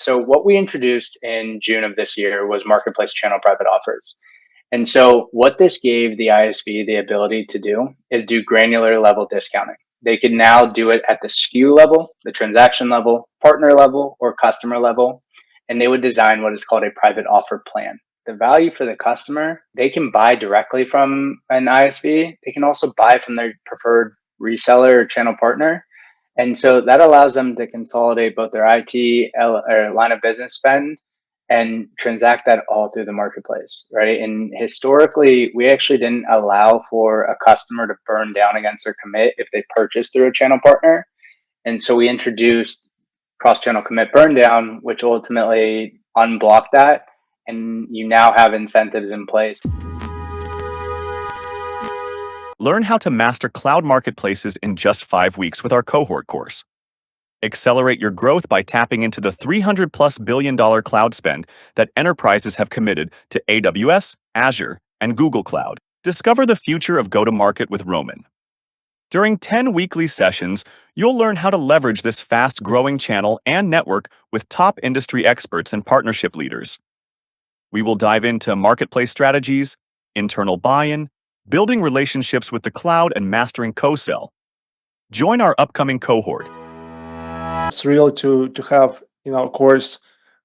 So what we introduced in June of this year was marketplace channel private offers. And so what this gave the ISV the ability to do is do granular level discounting. They can now do it at the SKU level, the transaction level, partner level, or customer level. And they would design what is called a private offer plan. The value for the customer, they can buy directly from an ISV. They can also buy from their preferred reseller or channel partner. And so that allows them to consolidate both their or line of business spend and transact that all through the marketplace, right? And historically, we actually didn't allow for a customer to burn down against their commit if they purchased through a channel partner. And so we introduced cross-channel commit burn down, which ultimately unblocked that. And you now have incentives in place. Learn how to master cloud marketplaces in just 5 weeks with our cohort course. Accelerate your growth by tapping into the $300+ billion cloud spend that enterprises have committed to AWS, Azure, and Google Cloud. Discover the future of go-to-market with Roman. During 10 weekly sessions, you'll learn how to leverage this fast-growing channel and network with top industry experts and partnership leaders. We will dive into marketplace strategies, internal buy-in, building relationships with the cloud, and mastering co-sell. Join our upcoming cohort. It's real to have in our course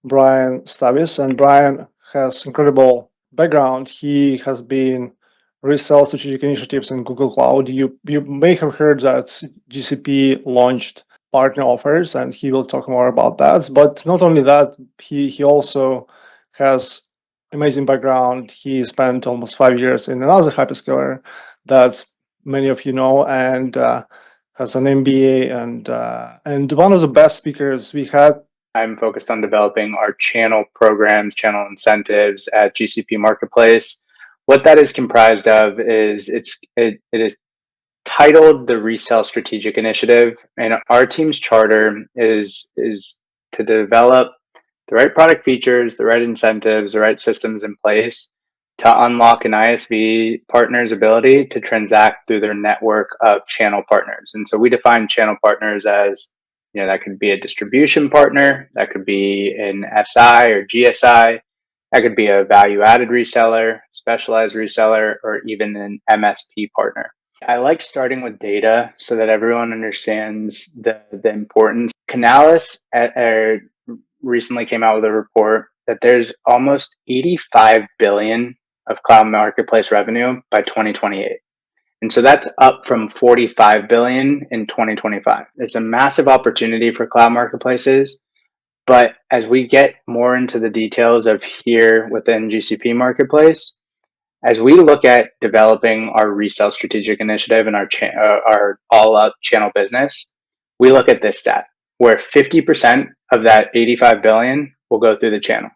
Brian Stavis, and Brian has incredible background. He has been Resell Strategic Initiatives in Google Cloud. You may have heard that GCP launched partner offers, and he will talk more about that. But not only that, he also has amazing background. He spent almost 5 years in another hyperscaler that many of you know, and has an MBA, and one of the best speakers we had. I'm focused on developing our channel programs, channel incentives at GCP Marketplace. What that is comprised of is it is titled the Resell Strategic Initiative, and our team's charter is to develop the right product features, the right incentives, the right systems in place to unlock an ISV partner's ability to transact through their network of channel partners. And so we define channel partners as, that could be a distribution partner, that could be an SI or GSI, that could be a value-added reseller, specialized reseller, or even an MSP partner. I like starting with data so that everyone understands the importance. Canalys recently came out with a report that there's almost 85 billion of cloud marketplace revenue by 2028. And so that's up from 45 billion in 2025. It's a massive opportunity for cloud marketplaces. But as we get more into the details of here within GCP Marketplace, as we look at developing our Resell Strategic Initiative and our all-up channel business, we look at this stat, where 50% of that 85 billion will go through the channel.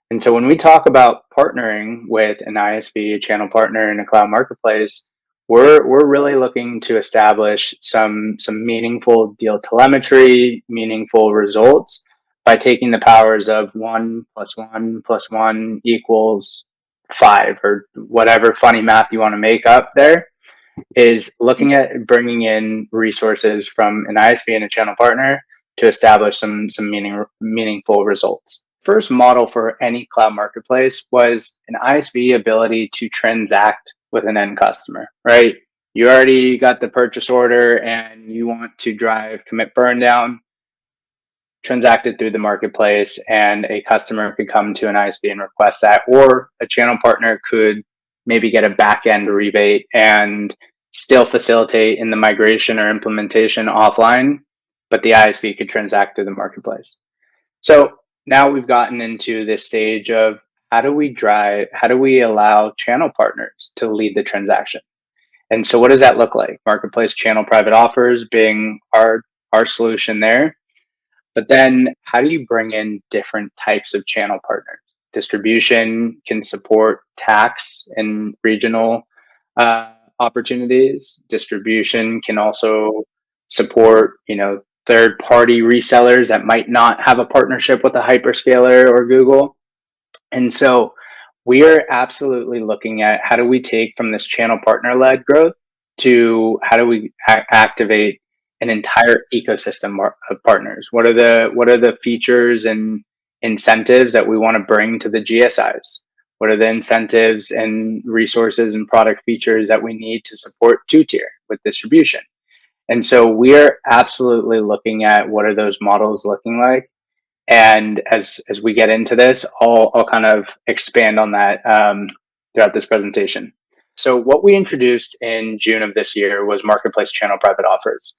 And so when we talk about partnering with an ISV, a channel partner in a cloud marketplace, we're really looking to establish some meaningful deal telemetry, meaningful results by taking the powers of 1 + 1 + 1 = 5, or whatever funny math you want to make up there, is looking at bringing in resources from an ISV and a channel partner to establish some meaningful results. First model for any cloud marketplace was an ISV ability to transact with an end customer, right? You already got the purchase order and you want to drive commit burn down, transact it through the marketplace, and a customer could come to an ISV and request that, or a channel partner could maybe get a back end rebate and still facilitate in the migration or implementation offline, but the ISV could transact through the marketplace. So now we've gotten into this stage of how do we allow channel partners to lead the transaction? And so what does that look like? Marketplace channel private offers being our solution there. But then how do you bring in different types of channel partners? Distribution can support tax and regional opportunities. Distribution can also support, third-party resellers that might not have a partnership with a hyperscaler or Google. And so we are absolutely looking at how do we take from this channel partner-led growth to how do we activate an entire ecosystem of partners. What are the features and incentives that we want to bring to the GSIs? What are the incentives and resources and product features that we need to support two-tier with distribution? And so we are absolutely looking at what are those models looking like. And as we get into this, I'll kind of expand on that throughout this presentation. So what we introduced in June of this year was marketplace channel private offers.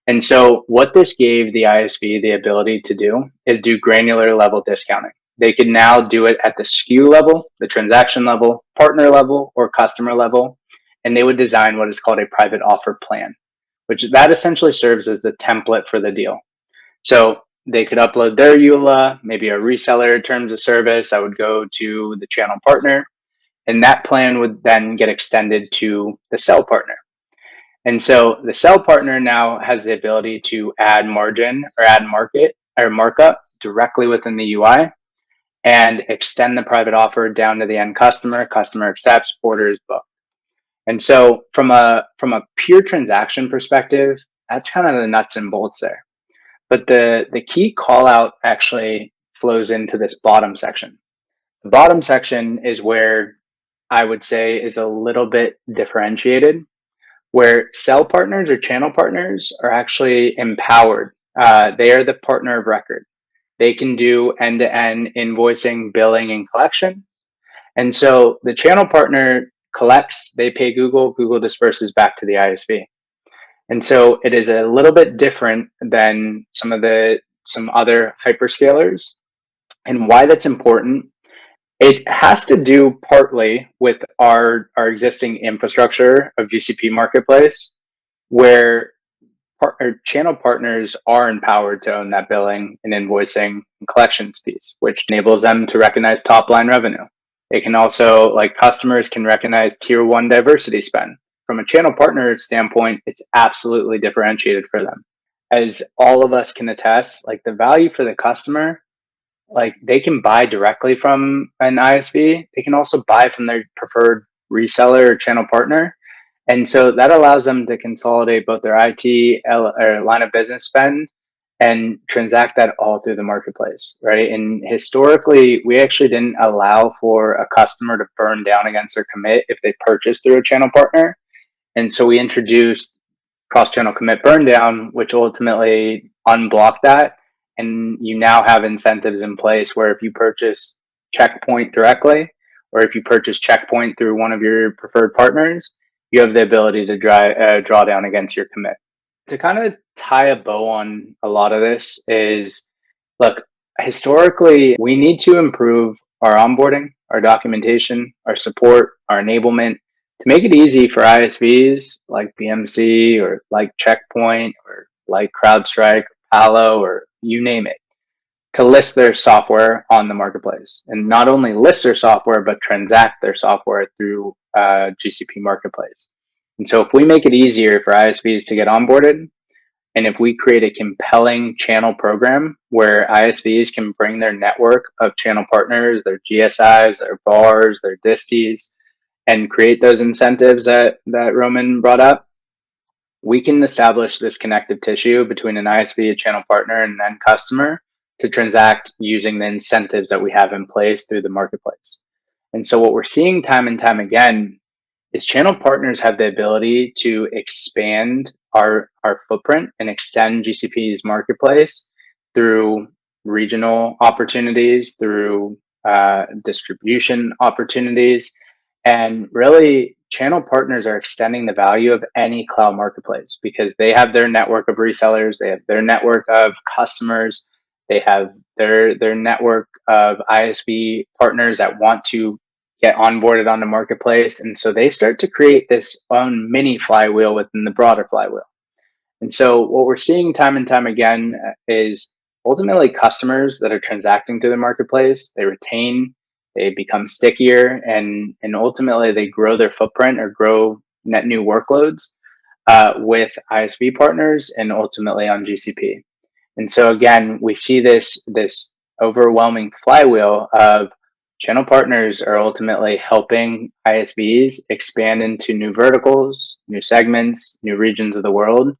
And so what this gave the ISV the ability to do is do granular level discounting. They can now do it at the SKU level, the transaction level, partner level, or customer level. And they would design what is called a private offer plan, which that essentially serves as the template for the deal. So they could upload their EULA, maybe a reseller terms of service that would go to the channel partner. And that plan would then get extended to the sell partner. And so the sell partner now has the ability to add margin or add market or markup directly within the UI and extend the private offer down to the end customer. Customer accepts, order is booked. And so from a pure transaction perspective, that's kind of the nuts and bolts there. But the key call out actually flows into this bottom section. The bottom section is where I would say is a little bit differentiated, where sell partners or channel partners are actually empowered. They are the partner of record. They can do end-to-end invoicing, billing, and collection. And so the channel partner collects, they pay Google, Google disperses back to the ISV. And so it is a little bit different than some other hyperscalers. And why that's important, it has to do partly with our existing infrastructure of GCP Marketplace, where channel partners are empowered to own that billing and invoicing and collections piece, which enables them to recognize top line revenue. They can also, like customers can recognize tier one diversity spend. From a channel partner standpoint, it's absolutely differentiated for them. As all of us can attest, like the value for the customer, like they can buy directly from an ISV. They can also buy from their preferred reseller or channel partner. And so that allows them to consolidate both their IT or line of business spend and transact that all through the marketplace, right? And historically, we actually didn't allow for a customer to burn down against their commit if they purchased through a channel partner. And so we introduced cross-channel commit burn down, which ultimately unblocked that. And you now have incentives in place where if you purchase Checkpoint directly, or if you purchase Checkpoint through one of your preferred partners, you have the ability to draw down against your commit. To kind of tie a bow on a lot of this is, look, historically, we need to improve our onboarding, our documentation, our support, our enablement to make it easy for ISVs like BMC or like Checkpoint or like CrowdStrike, Palo, or you name it, to list their software on the marketplace. And not only list their software, but transact their software through GCP Marketplace. And so if we make it easier for ISVs to get onboarded, and if we create a compelling channel program where ISVs can bring their network of channel partners, their GSIs, their VARs, their disties, and create those incentives that Roman brought up, we can establish this connective tissue between an ISV, a channel partner, and an end customer to transact using the incentives that we have in place through the marketplace. And so what we're seeing time and time again is channel partners have the ability to expand our footprint and extend GCP's marketplace through regional opportunities, through distribution opportunities. And really, channel partners are extending the value of any cloud marketplace because they have their network of resellers, they have their network of customers, they have their network of ISV partners that want to get onboarded on the marketplace. And so they start to create this own mini flywheel within the broader flywheel. And so what we're seeing time and time again is ultimately customers that are transacting through the marketplace, they retain, they become stickier, and ultimately they grow their footprint or grow net new workloads with ISV partners and ultimately on GCP. And so again, we see this overwhelming flywheel of channel partners are ultimately helping ISVs expand into new verticals, new segments, new regions of the world.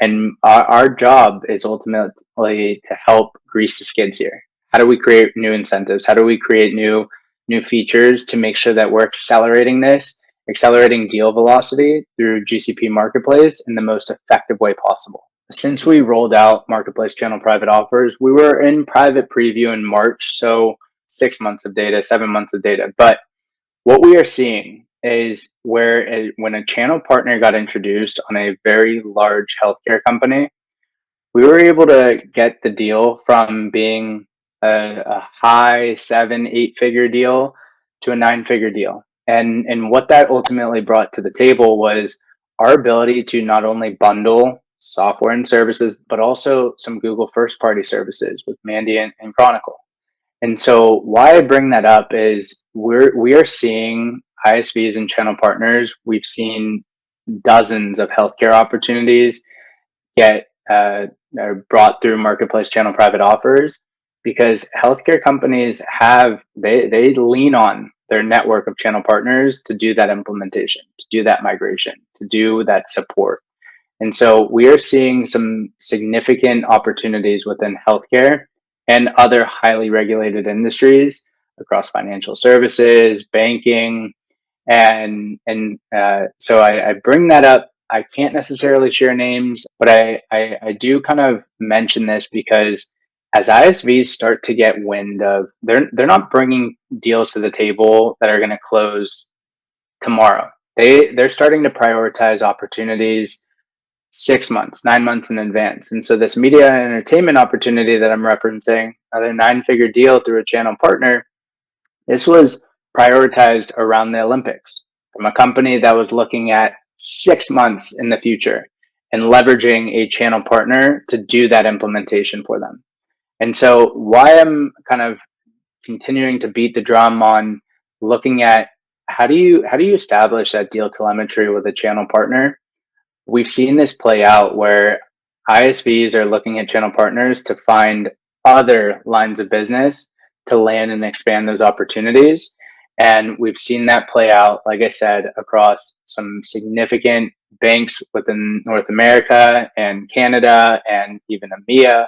And our job is ultimately to help grease the skids here. How do we create new incentives? How do we create new features to make sure that we're accelerating deal velocity through GCP Marketplace in the most effective way possible? Since we rolled out Marketplace Channel Private Offers, we were in private preview in March, so 6 months of data, 7 months of data. But what we are seeing is when a channel partner got introduced on a very large healthcare company, we were able to get the deal from being a high 7, 8 figure deal to a 9 figure deal. And what that ultimately brought to the table was our ability to not only bundle software and services, but also some Google first party services with Mandiant and Chronicle. And so why I bring that up is we are seeing ISVs and channel partners. We've seen dozens of healthcare opportunities get are brought through marketplace channel private offers because healthcare companies they lean on their network of channel partners to do that implementation, to do that migration, to do that support. And so we are seeing some significant opportunities within healthcare and other highly regulated industries across financial services, banking, so I bring that up. I can't necessarily share names, but I do kind of mention this because as ISVs start to get wind of, they're not bringing deals to the table that are going to close tomorrow. They're starting to prioritize opportunities 6 months, 9 months in advance. And so this media and entertainment opportunity that I'm referencing, another 9 figure deal through a channel partner, this was prioritized around the Olympics from a company that was looking at 6 months in the future and leveraging a channel partner to do that implementation for them. And so why I'm kind of continuing to beat the drum on looking at how do you establish that deal telemetry with a channel partner? We've seen this play out where ISVs are looking at channel partners to find other lines of business to land and expand those opportunities. And we've seen that play out, like I said, across some significant banks within North America and Canada and even EMEA.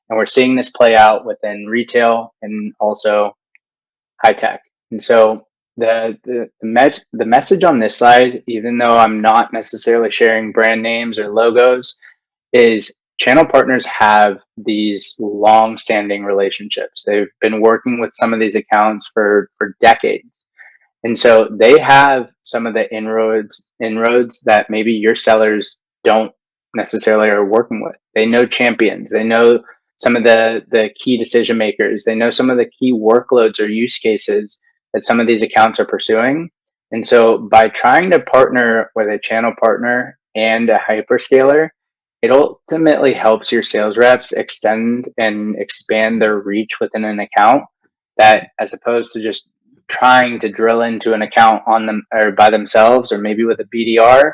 And we're seeing this play out within retail and also high tech. And so the message on this side, even though I'm not necessarily sharing brand names or logos, is channel partners have these long-standing relationships. They've been working with some of these accounts for decades. And so they have some of the inroads that maybe your sellers don't necessarily are working with. They know champions. They know some of the key decision makers. They know some of the key workloads or use cases that some of these accounts are pursuing. And so by trying to partner with a channel partner and a hyperscaler, it ultimately helps your sales reps extend and expand their reach within an account, that as opposed to just trying to drill into an account on them or by themselves or maybe with a BDR,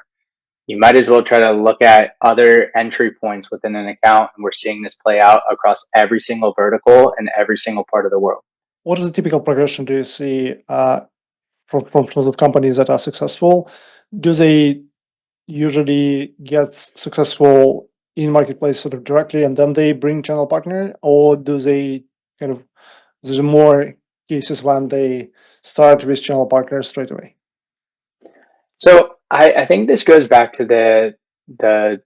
you might as well try to look at other entry points within an account. And we're seeing this play out across every single vertical and every single part of the world. What is the typical progression do you see from those companies that are successful? Do they usually get successful in marketplace sort of directly and then they bring channel partner, or do they kind of, there's more cases when they start with channel partners straight away? So I think this goes back to the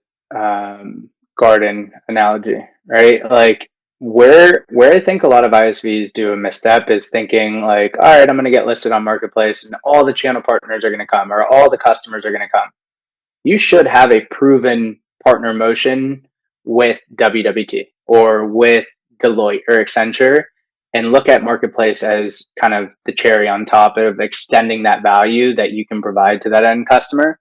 garden analogy, right? Like where I think a lot of ISVs do a misstep is thinking like, all right, I'm going to get listed on marketplace and all the channel partners are going to come or all the customers are going to come. You should have a proven partner motion with WWT or with Deloitte or Accenture, and look at marketplace as kind of the cherry on top of extending that value that you can provide to that end customer.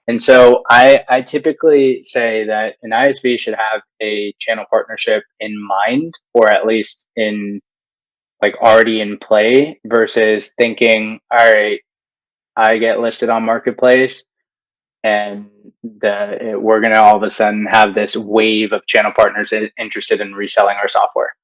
And so I typically say that an ISV should have a channel partnership in mind, or at least in like already in play, versus thinking, all right, I get listed on marketplace and we're going to all of a sudden have this wave of channel partners interested in reselling our software.